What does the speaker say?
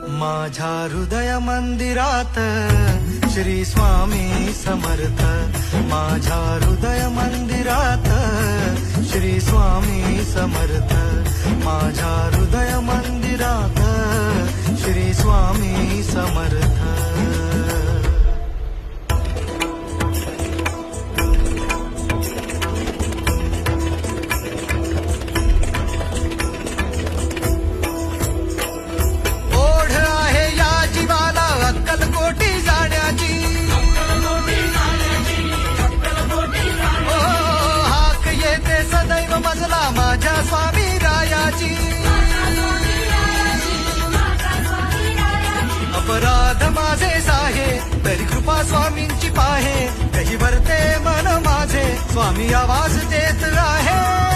माझ्या हृदय मंदिरात श्री स्वामी समर्थ, माझ्या हृदय मंदिरात श्री स्वामी समर्थ, माझ्या हृदय मंदिरात श्री स्वामी समर्थ. मजला माझ्या स्वामी रायाची, अपराध माझे साहे तरी कृपा स्वामींची पाहे, कही भरते मन माझे स्वामी आवाज देत आहे.